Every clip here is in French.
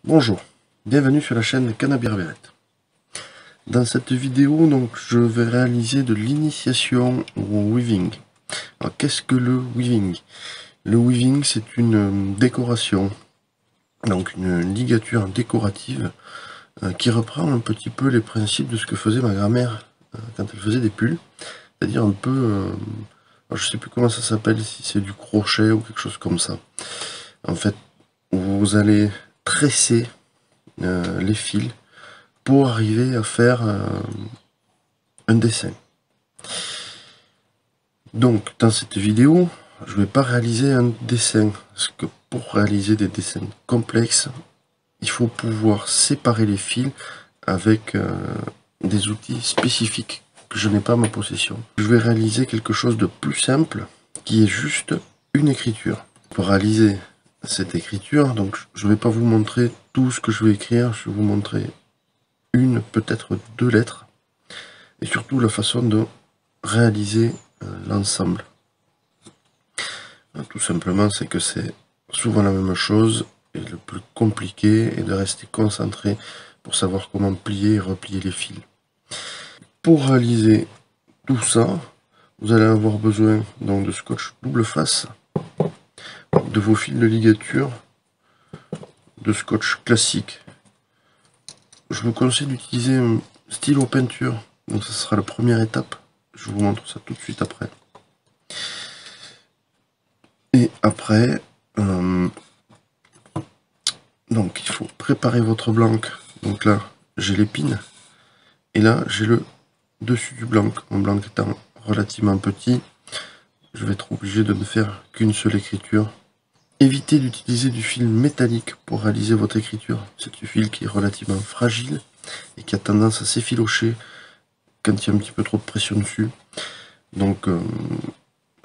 Bonjour, bienvenue sur la chaîne Cannabis. Dans cette vidéo, je vais réaliser de l'initiation au weaving. Alors, qu'est-ce que le weaving? Le weaving, c'est une décoration, donc une ligature décorative qui reprend un petit peu les principes de ce que faisait ma grand-mère quand elle faisait des pulls. C'est-à-dire un peu, je sais plus comment ça s'appelle, si c'est du crochet ou quelque chose comme ça. En fait, vous allez tresser les fils pour arriver à faire un dessin. Donc dans cette vidéo, je ne vais pas réaliser un dessin, parce que pour réaliser des dessins complexes, il faut pouvoir séparer les fils avec des outils spécifiques que je n'ai pas à ma possession. Je vais réaliser quelque chose de plus simple, qui est juste une écriture. Pour réaliser cette écriture, donc je ne vais pas vous montrer tout ce que je vais écrire, je vais vous montrer une, peut-être deux lettres, et surtout la façon de réaliser l'ensemble. Tout simplement, c'est que c'est souvent la même chose, et le plus compliqué est de rester concentré pour savoir comment plier et replier les fils. Pour réaliser tout ça, vous allez avoir besoin donc de scotch double face, de vos fils de ligature, de scotch classique. Je vous conseille d'utiliser un stylo peinture, donc ça sera la première étape. Je vous montre ça tout de suite après. Et après, donc il faut préparer votre blanc. Donc là, j'ai l'épine. Et là, j'ai le dessus du blanc. Mon blanc étant relativement petit, je vais être obligé de ne faire qu'une seule écriture. Évitez d'utiliser du fil métallique pour réaliser votre écriture. C'est du fil qui est relativement fragile et qui a tendance à s'effilocher quand il y a un petit peu trop de pression dessus. Donc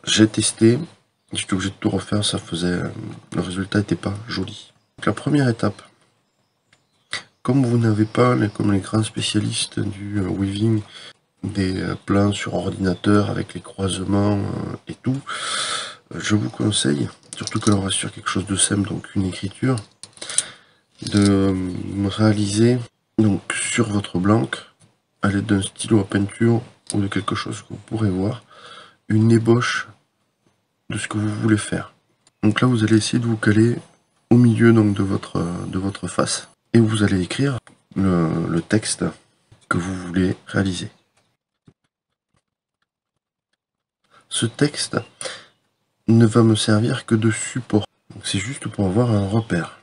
j'ai testé, j'étais obligé de tout refaire, ça faisait, le résultat n'était pas joli. Donc la première étape, comme vous n'avez pas, comme les grands spécialistes du weaving, des plans sur ordinateur avec les croisements et tout, je vous conseille, surtout que l'on reste sur quelque chose de simple, donc une écriture, de réaliser donc sur votre blanc, à l'aide d'un stylo à peinture ou de quelque chose que vous pourrez voir, une ébauche de ce que vous voulez faire. Donc là, vous allez essayer de vous caler au milieu donc de votre face et vous allez écrire le texte que vous voulez réaliser. Ce texte ne va me servir que de support. C'est juste pour avoir un repère.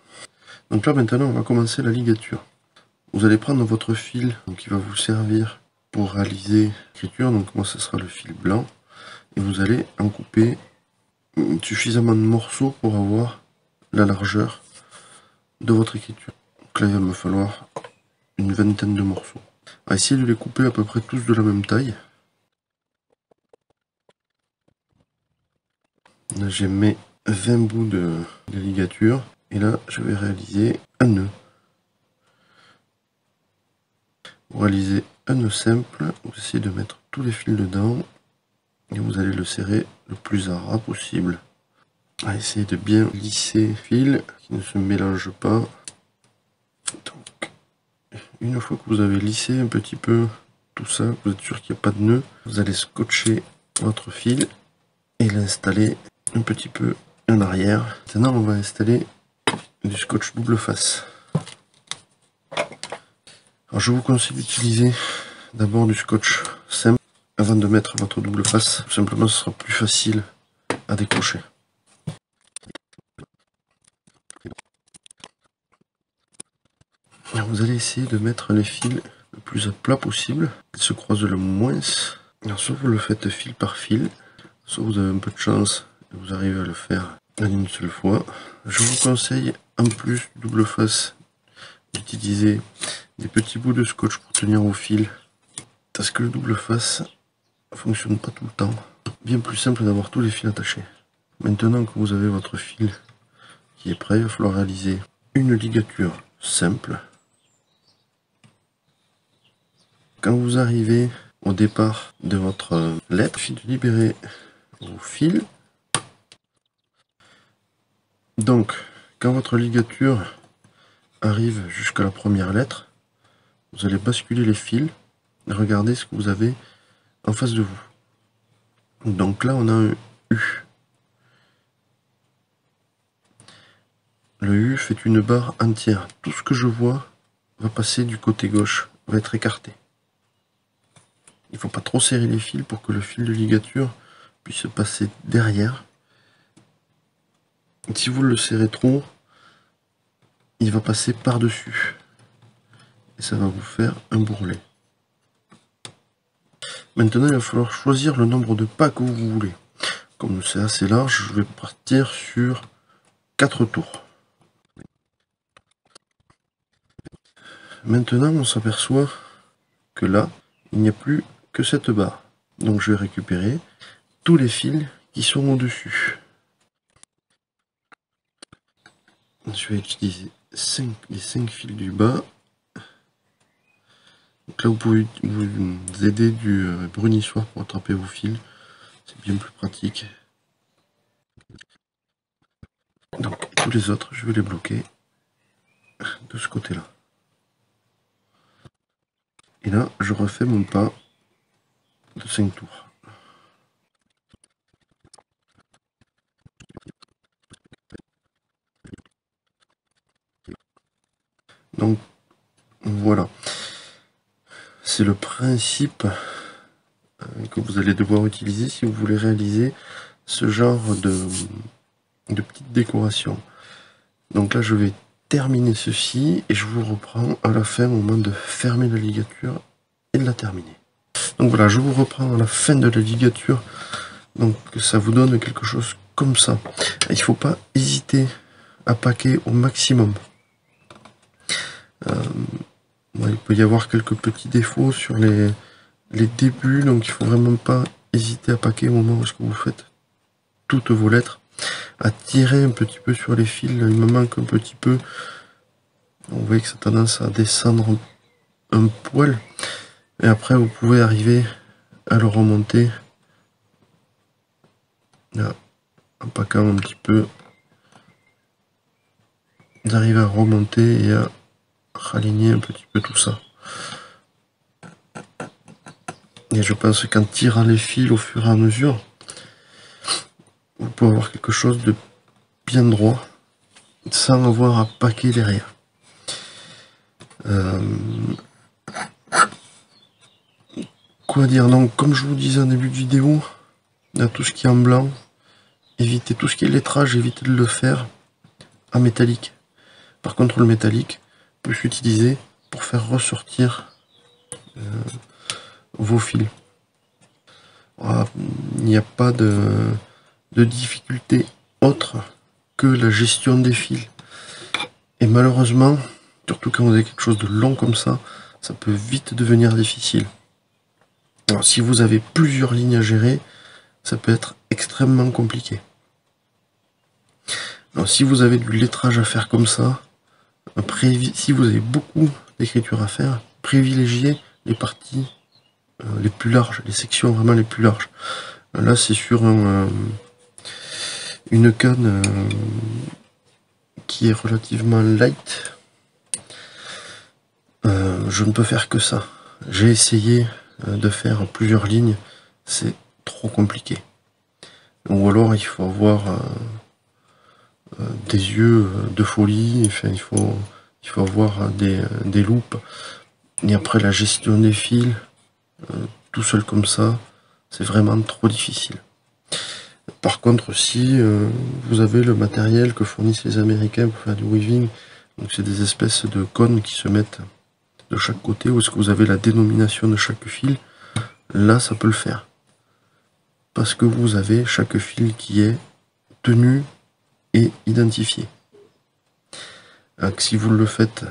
Donc là maintenant, on va commencer la ligature. Vous allez prendre votre fil qui va vous servir pour réaliser l'écriture. Donc moi, ce sera le fil blanc. Et vous allez en couper suffisamment de morceaux pour avoir la largeur de votre écriture. Donc là, il va me falloir une vingtaine de morceaux. On va essayer de les couper à peu près tous de la même taille. Là, j'ai mes 20 bouts de ligature. Et là, je vais réaliser un nœud. Pour réaliser un nœud simple, vous essayez de mettre tous les fils dedans. Et vous allez le serrer le plus à ras possible. Essayez de bien lisser les fils, qui ne se mélangent pas. Donc, une fois que vous avez lissé un petit peu tout ça, vous êtes sûr qu'il n'y a pas de nœud, vous allez scotcher votre fil et l'installer un petit peu en arrière. Maintenant, on va installer du scotch double face. Alors, je vous conseille d'utiliser d'abord du scotch simple avant de mettre votre double face. Tout simplement, ce sera plus facile à décrocher. Alors, vous allez essayer de mettre les fils le plus à plat possible, qu'ils se croisent le moins. Alors, soit vous le faites fil par fil, soit vous avez un peu de chance et vous arrivez à le faire en une seule fois. Je vous conseille, en plus du double face, d'utiliser des petits bouts de scotch pour tenir au fil, parce que le double face ne fonctionne pas tout le temps. Bien plus simple d'avoir tous les fils attachés. Maintenant que vous avez votre fil qui est prêt, il va falloir réaliser une ligature simple. Quand vous arrivez au départ de votre lettre, il suffit de libérer vos fils. Donc, quand votre ligature arrive jusqu'à la première lettre, vous allez basculer les fils et regardez ce que vous avez en face de vous. Donc là, on a un U. Le U fait une barre entière. Tout ce que je vois va passer du côté gauche, va être écarté. Il ne faut pas trop serrer les fils pour que le fil de ligature puisse passer derrière. Et si vous le serrez trop, il va passer par-dessus. Et ça va vous faire un bourrelet. Maintenant, il va falloir choisir le nombre de pas que vous voulez. Comme c'est assez large, je vais partir sur 4 tours. Maintenant, on s'aperçoit que là, il n'y a plus que cette barre. Donc je vais récupérer tous les fils qui sont au-dessus. Je vais utiliser les 5 fils du bas. Donc là, vous pouvez vous aider du brunissoir pour attraper vos fils. C'est bien plus pratique. Donc tous les autres, je vais les bloquer de ce côté-là. Et là, je refais mon pas de 5 tours. Donc voilà. C'est le principe que vous allez devoir utiliser si vous voulez réaliser ce genre de petite décoration. Donc là, je vais terminer ceci et je vous reprends à la fin au moment de fermer la ligature et de la terminer. Donc voilà, je vous reprends à la fin de la ligature. Donc ça vous donne quelque chose comme ça. Il ne faut pas hésiter à paquer au maximum. Il peut y avoir quelques petits défauts sur les débuts, donc il ne faut vraiment pas hésiter à paquer au moment où vous faites toutes vos lettres. À tirer un petit peu sur les fils, il me manque un petit peu. On voit que ça a tendance à descendre un poil. Et après, vous pouvez arriver à le remonter. Là, en paquant un petit peu. Vous arrivez à remonter et à raligner un petit peu tout ça. Et je pense qu'en tirant les fils au fur et à mesure, vous pouvez avoir quelque chose de bien droit sans avoir à paquer derrière. Quoi dire? Donc, comme je vous disais en début de vidéo, il y a tout ce qui est en blanc. Évitez tout ce qui est lettrage, évitez de le faire en métallique. Par contre, le métallique peut s'utiliser pour faire ressortir vos fils. Voilà, il n'y a pas de difficulté autre que la gestion des fils. Et malheureusement, surtout quand vous avez quelque chose de long comme ça peut vite devenir difficile. Alors, si vous avez plusieurs lignes à gérer, ça peut être extrêmement compliqué. Alors, si vous avez du lettrage à faire comme ça, si vous avez beaucoup d'écriture à faire, privilégiez les parties les plus larges, les sections vraiment les plus larges. Là, c'est sur une canne qui est relativement light. Je ne peux faire que ça. J'ai essayé de faire plusieurs lignes, c'est trop compliqué. Ou alors il faut avoir des yeux de folie, enfin il faut avoir des loupes. Et après la gestion des fils, tout seul comme ça, c'est vraiment trop difficile. Par contre, si vous avez le matériel que fournissent les Américains pour faire du weaving, donc c'est des espèces de cônes qui se mettent de chaque côté, où est-ce que vous avez la dénomination de chaque fil, là ça peut le faire. Parce que vous avez chaque fil qui est tenu et identifié. Donc, si vous le faites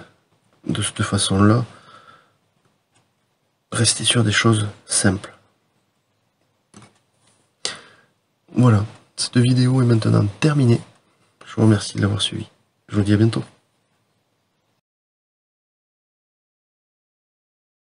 de cette façon-là, restez sur des choses simples. Voilà, cette vidéo est maintenant terminée. Je vous remercie de l'avoir suivi. Je vous dis à bientôt.